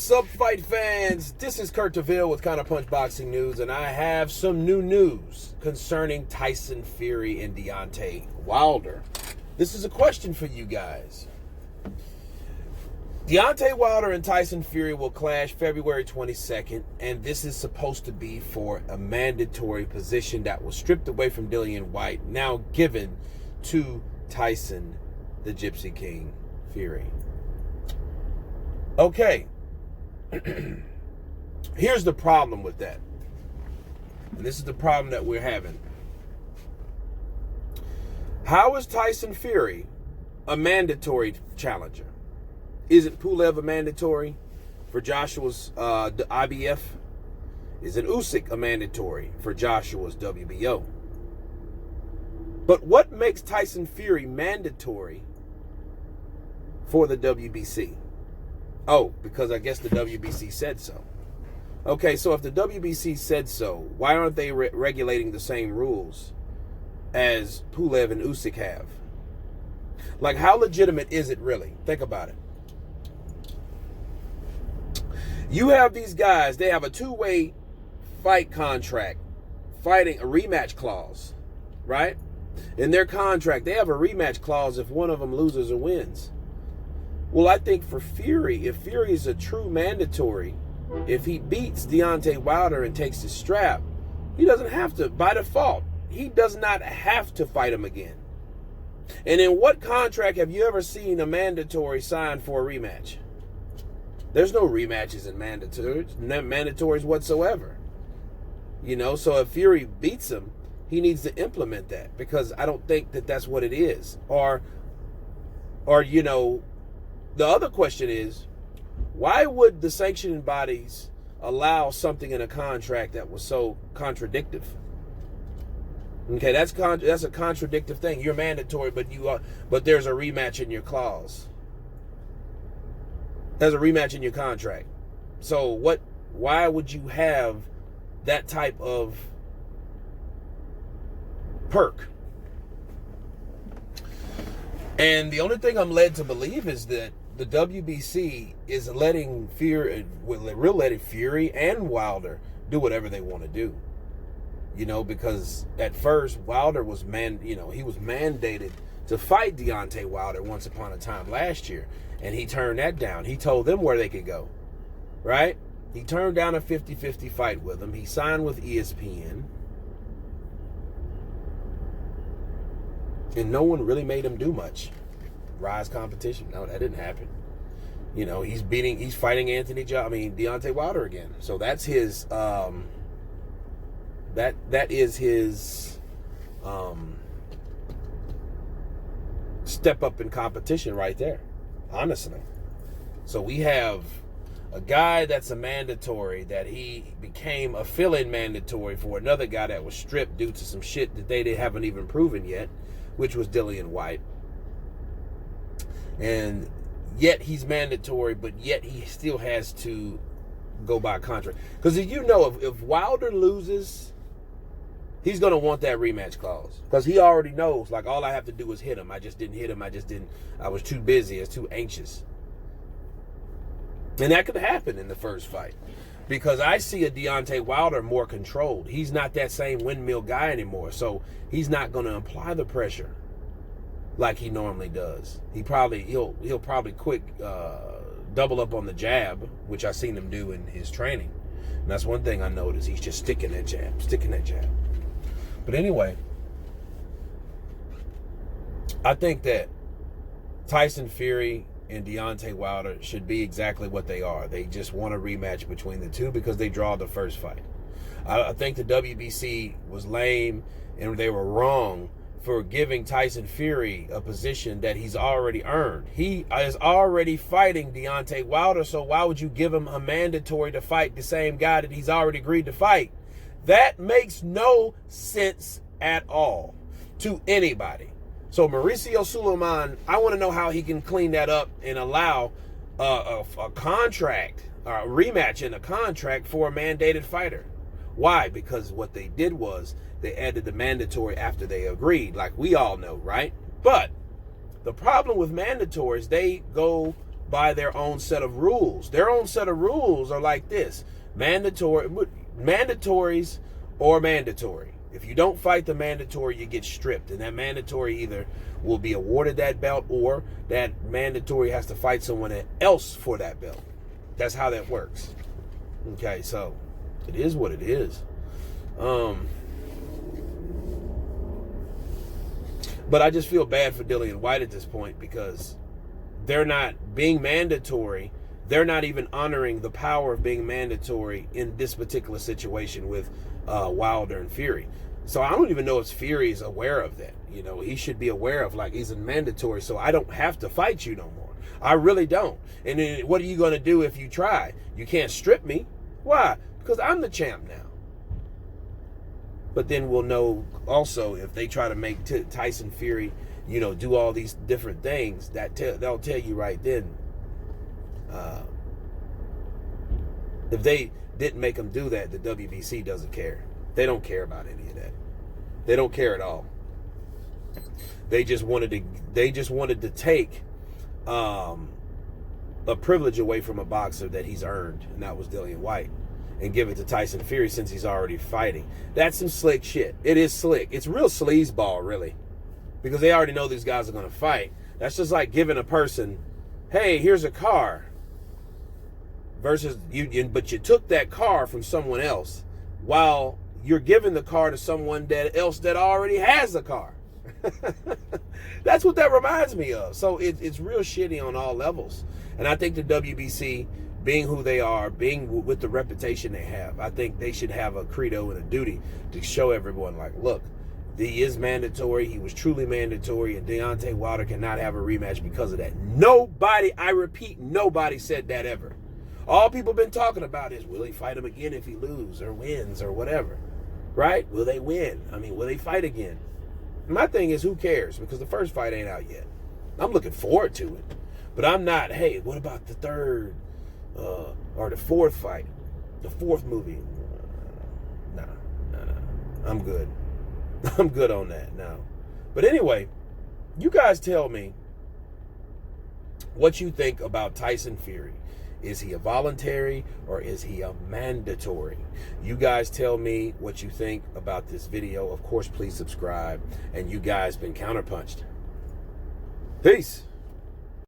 What's up, fight fans? This is Kurt DeVille with Counterpunch Boxing News, and I have some new news concerning Tyson Fury and Deontay Wilder. This is a question for you guys. Deontay Wilder and Tyson Fury will clash February 22nd, and this is supposed to be for a mandatory position that was stripped away from Dillian Whyte, now given to Tyson, the Gypsy King Fury. Okay. Here's the problem with that. And this is the problem that we're having. How is Tyson Fury a mandatory challenger? Isn't Pulev a mandatory for Joshua's IBF? Isn't Usyk a mandatory for Joshua's WBO? But what makes Tyson Fury mandatory for the WBC? Oh, because I guess the WBC said so. Okay, so if the WBC said so, why aren't they regulating the same rules as Pulev and Usyk have? Like, how legitimate is it really? Think about it. You have these guys, they have a two-way fight contract, fighting a rematch clause, right? In their contract, they have a rematch clause if one of them loses or wins. Well, I think for Fury, if Fury is a true mandatory, if he beats Deontay Wilder and takes his strap, he doesn't have to, by default, he does not have to fight him again. And in what contract have you ever seen a mandatory sign for a rematch? There's no rematches in mandatories whatsoever. You know, so if Fury beats him, he needs to implement that, because I don't think that that's what it is. Or you know, the other question is, why would the sanctioning bodies allow something in a contract that was so contradictive? Okay, that's a contradictive thing. You're mandatory, but there's a rematch in your clause. There's a rematch in your contract. So why would you have that type of perk? And the only thing I'm led to believe is that the WBC is letting Fury and Wilder do whatever they want to do. You know, because at first Wilder was he was mandated to fight Deontay Wilder once upon a time last year, and he turned that down. He told them where they could go, right? He turned down a 50-50 fight with him. He signed with ESPN, and no one really made him do much. Rise competition. No, that didn't happen. You know, he's fighting Deontay Wilder again. So that's his that is his step up in competition right there, honestly. So we have a guy that's a mandatory, that he became a fill-in mandatory for another guy that was stripped due to some shit that they haven't even proven yet, which was Dillian Whyte. And yet he's mandatory, but yet he still has to go by contract. Because if Wilder loses, he's going to want that rematch clause. Because he already knows, like, all I have to do is hit him. I just didn't hit him. I was too busy. I was too anxious. And that could happen in the first fight. Because I see a Deontay Wilder more controlled. He's not that same windmill guy anymore. So he's not going to apply the pressure like he normally does. He'll probably quick double up on the jab, which I seen him do in his training. And that's one thing I noticed. He's just sticking that jab. But anyway, I think that Tyson Fury and Deontay Wilder should be exactly what they are. They just want a rematch between the two because they draw the first fight. I think the WBC was lame, and they were wrong for giving Tyson Fury a position that he's already earned. He is already fighting Deontay Wilder, so why would you give him a mandatory to fight the same guy that he's already agreed to fight? That makes no sense at all to anybody. So Mauricio Sulaiman, I want to know how he can clean that up and allow a contract, a rematch in a contract for a mandated fighter. Why? Because what they did was they added the mandatory after they agreed, like we all know, right? But the problem with mandatories, they go by their own set of rules. Their own set of rules are like this: mandatories or mandatory. If you don't fight the mandatory, you get stripped, and that mandatory either will be awarded that belt or that mandatory has to fight someone else for that belt. That's how that works. Okay, so it is what it is. But I just feel bad for Dillian Whyte at this point, because they're not being mandatory. They're not even honoring the power of being mandatory in this particular situation with Wilder and Fury. So I don't even know if Fury is aware of that. You know, he should be aware of, like, he's a mandatory, so I don't have to fight you no more. I really don't. And then what are you going to do if you try? You can't strip me. Why? Because I'm the champ now. But then we'll know also, if they try to make Tyson Fury, you know, do all these different things, they'll tell you right then, if they didn't make him do that, the WBC doesn't care. They don't care about any of that. They don't care at all. They just wanted to take a privilege away from a boxer that he's earned, and that was Dillian Whyte, and give it to Tyson Fury since he's already fighting. That's some slick shit. It is slick. It's real sleazeball, really, because they already know these guys are going to fight. That's just like giving a person, hey, here's a car, versus but you took that car from someone else while you're giving the car to someone else that already has the car. That's what that reminds me of. So it's real shitty on all levels. And I think the WBC, being who they are, being with the reputation they have, I think they should have a credo and a duty to show everyone, like, look, he is mandatory. He was truly mandatory, and Deontay Wilder cannot have a rematch because of that. Nobody, I repeat, nobody said that ever. All people been talking about is, will he fight him again if he loses or wins or whatever, right? Will they win? I mean, will they fight again? My thing is, who cares? Because the first fight ain't out yet. I'm looking forward to it, but I'm not, hey, what about the third or the fourth fight, the fourth movie? Nah. I'm good. I'm good on that now. But anyway, you guys tell me what you think about Tyson Fury. Is he a voluntary or is he a mandatory? You guys tell me what you think about this video. Of course, please subscribe. And you guys been counterpunched. Peace.